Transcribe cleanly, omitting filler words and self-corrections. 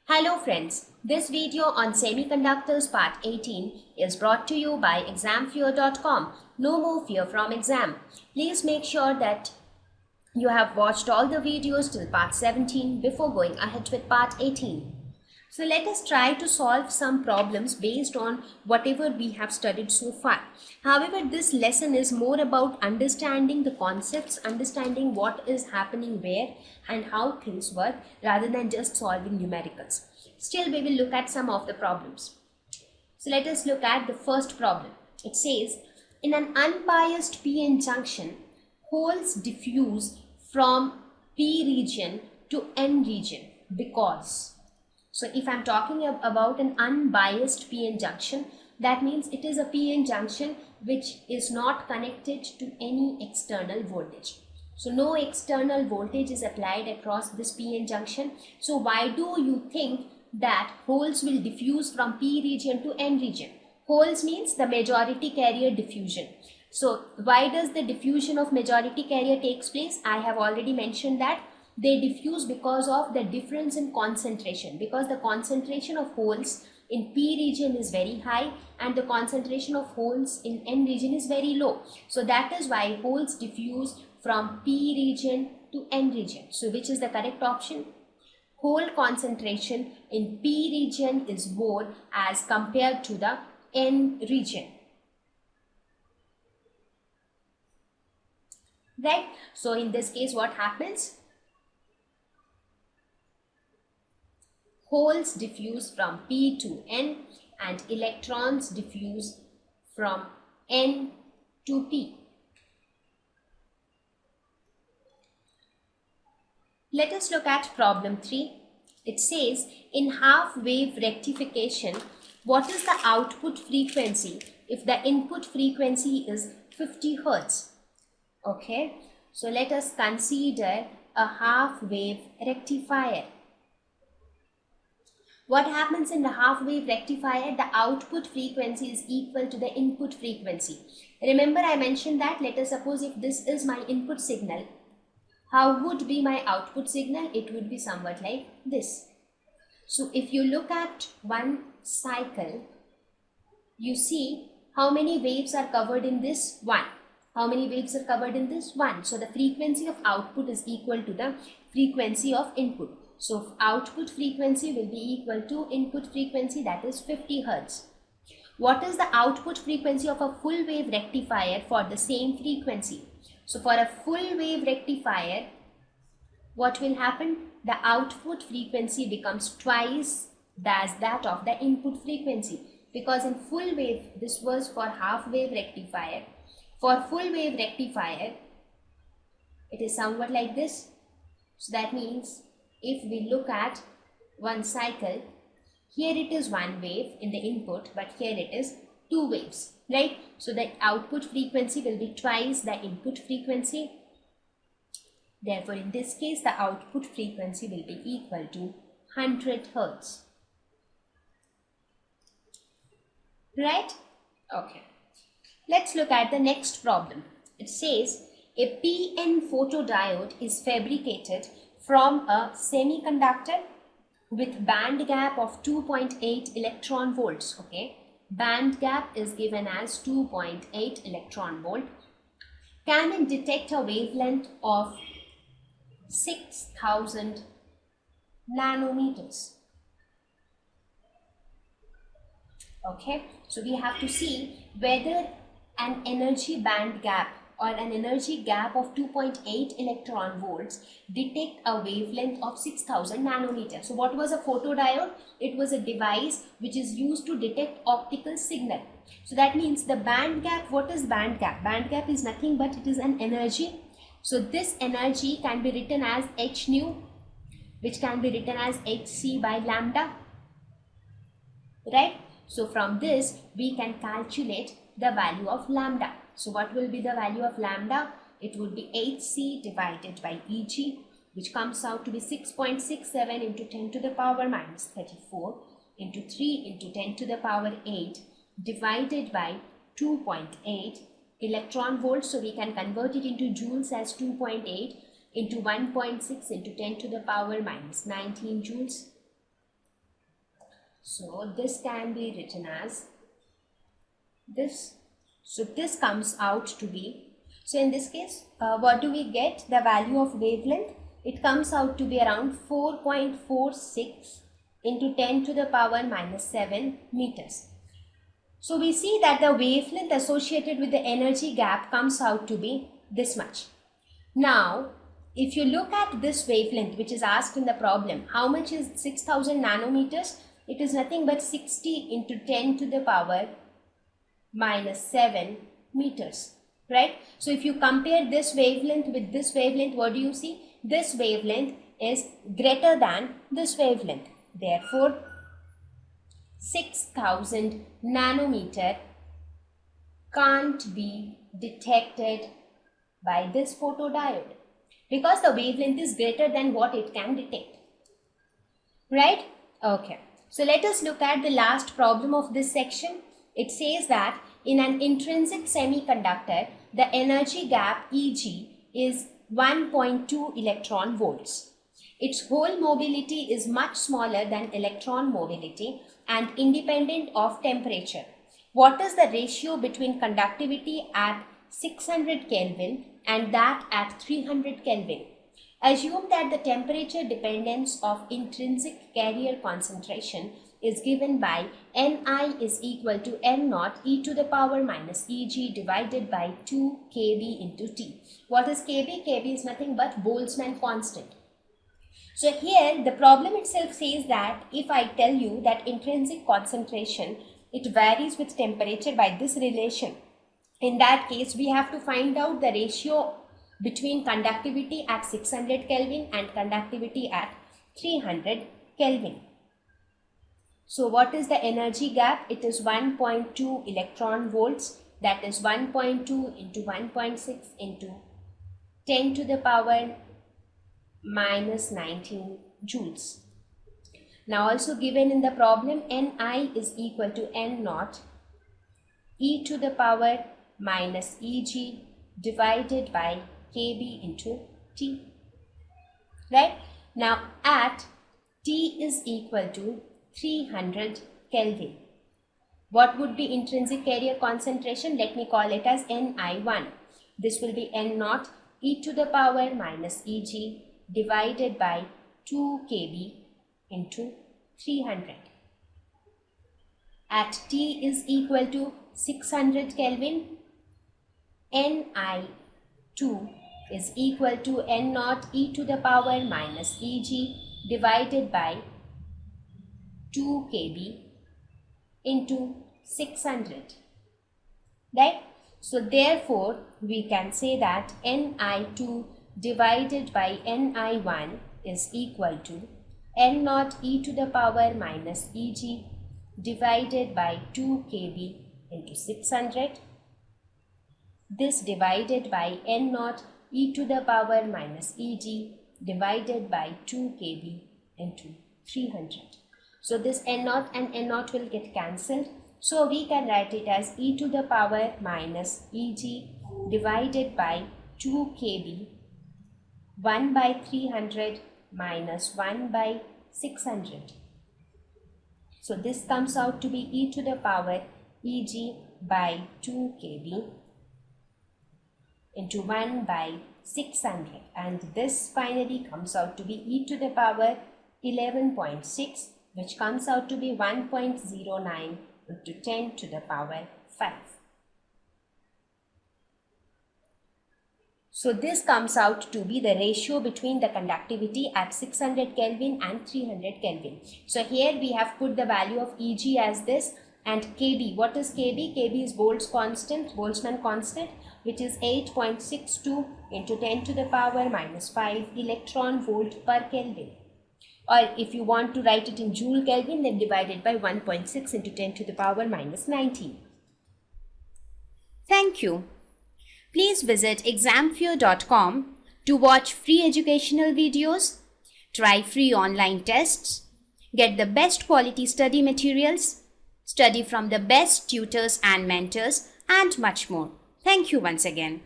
Hello friends, this video on semiconductors part 18 is brought to you by examfear.com. No more fear from exam. Please make sure that you have watched all the videos till part 17 before going ahead with part 18. So let us try to solve some problems based on whatever we have studied so far. However, this lesson is more about understanding the concepts, understanding what is happening where and how things work rather than just solving numericals. Still, we will look at some of the problems. So let us look at the first problem. It says, in an unbiased p-n junction, holes diffuse from p region to n region because. So if I'm talking about an unbiased p-n junction, that means it is a p-n junction which is not connected to any external voltage. So no external voltage is applied across this p-n junction. So why do you think that holes will diffuse from p region to n region? Holes means the majority carrier diffusion. So why does the diffusion of majority carrier takes place? I have already mentioned that they diffuse because of the difference in concentration, because the concentration of holes in p region is very high and the concentration of holes in n region is very low. So that is why holes diffuse from p region to n region. So which is the correct option? Hole concentration in p region is more as compared to the n region. Right? So in this case, what happens? Holes diffuse from p to n and electrons diffuse from n to p. Let us look at problem 3. It says, in half-wave rectification, what is the output frequency if the input frequency is 50 Hz? Okay, so let us consider a half-wave rectifier. What happens in the half-wave rectifier? The output frequency is equal to the input frequency. Remember, I mentioned that, let us suppose if this is my input signal, how would be my output signal? It would be somewhat like this. So if you look at one cycle, you see how many waves are covered in this? 1. How many waves are covered in this? 1. So the frequency of output is equal to the frequency of input. So output frequency will be equal to input frequency, that is 50 Hz. What is the output frequency of a full wave rectifier for the same frequency? So for a full wave rectifier, what will happen? The output frequency becomes twice as that of the input frequency, because in full wave, this was for half wave rectifier. For full wave rectifier, it is somewhat like this. So that means if we look at one cycle, here it is one wave in the input, but here it is two waves, right? So the output frequency will be twice the input frequency. Therefore, in this case, the output frequency will be equal to 100 Hz. Right? Okay. Let's look at the next problem. It says, a PN photodiode is fabricated from a semiconductor with band gap of 2.8 electron volts. Okay, band gap is given as 2.8 electron volt. Can it detect a wavelength of 6000 nanometers? Okay, so we have to see whether an energy band gap or an energy gap of 2.8 electron volts detect a wavelength of 6000 nanometers. So what was a photodiode? It was a device which is used to detect optical signal. So that means the band gap, what is band gap? Band gap is nothing but it is an energy. So this energy can be written as h nu, which can be written as hc by lambda, right? So from this we can calculate the value of lambda. So what will be the value of lambda? It would be hc divided by eg, which comes out to be 6.67 into 10 to the power minus 34 into 3 into 10 to the power 8 divided by 2.8 electron volts. So we can convert it into joules as 2.8 into 1.6 into 10 to the power minus 19 joules. So this can be written as this. So this comes out to be, so in this case, what do we get? The value of wavelength, it comes out to be around 4.46 into 10 to the power minus 7 meters. So we see that the wavelength associated with the energy gap comes out to be this much. Now, if you look at this wavelength which is asked in the problem, how much is 6000 nanometers? It is nothing but 60 into 10 to the power minus 7 meters, right? So if you compare this wavelength with this wavelength, what do you see? This wavelength is greater than this wavelength. Therefore, 6000 nanometer can't be detected by this photodiode because the wavelength is greater than what it can detect, right? Okay, so let us look at the last problem of this section. It says that in an intrinsic semiconductor, the energy gap Eg is 1.2 electron volts. Its hole mobility is much smaller than electron mobility and independent of temperature. What is the ratio between conductivity at 600 Kelvin and that at 300 Kelvin? Assume that the temperature dependence of intrinsic carrier concentration is given by Ni is equal to N naught e to the power minus Eg divided by 2 kb into T. What is kb? Kb is nothing but Boltzmann constant. So here the problem itself says that if I tell you that intrinsic concentration, it varies with temperature by this relation. In that case, we have to find out the ratio between conductivity at 600 Kelvin and conductivity at 300 Kelvin. So what is the energy gap? It is 1.2 electron volts, that is 1.2 into 1.6 into 10 to the power minus 19 joules. Now also given in the problem, Ni is equal to N naught e to the power minus Eg divided by kb into T, right? Now at T is equal to 300 Kelvin. What would be intrinsic carrier concentration? Let me call it as Ni1. This will be N naught e to the power minus Eg divided by 2 kb into 300. At T is equal to 600 Kelvin, Ni2 is equal to N naught e to the power minus Eg divided by 2 kb into 600, right? So therefore we can say that Ni2 divided by Ni1 is equal to N naught e to the power minus Eg divided by 2 kb into 600. This divided by N naught e to the power minus Eg divided by 2 kb into 300. So this N naught and N naught will get cancelled. So we can write it as e to the power minus Eg divided by 2 kb 1 by 300 minus 1 by 600. So this comes out to be e to the power Eg by 2 kb into 1 by 600, and this finally comes out to be e to the power 11.6, which comes out to be 1.09 into 10 to the power 5. So this comes out to be the ratio between the conductivity at 600 Kelvin and 300 Kelvin. So here we have put the value of Eg as this, and Kb. What is Kb? Kb is Boltzmann constant, which is 8.62 into 10 to the power minus 5 electron volt per Kelvin. Or if you want to write it in Joule Kelvin, then divide it by 1.6 into 10 to the power minus 19. Thank you. Please visit examfear.com to watch free educational videos, try free online tests, get the best quality study materials, study from the best tutors and mentors, and much more. Thank you once again.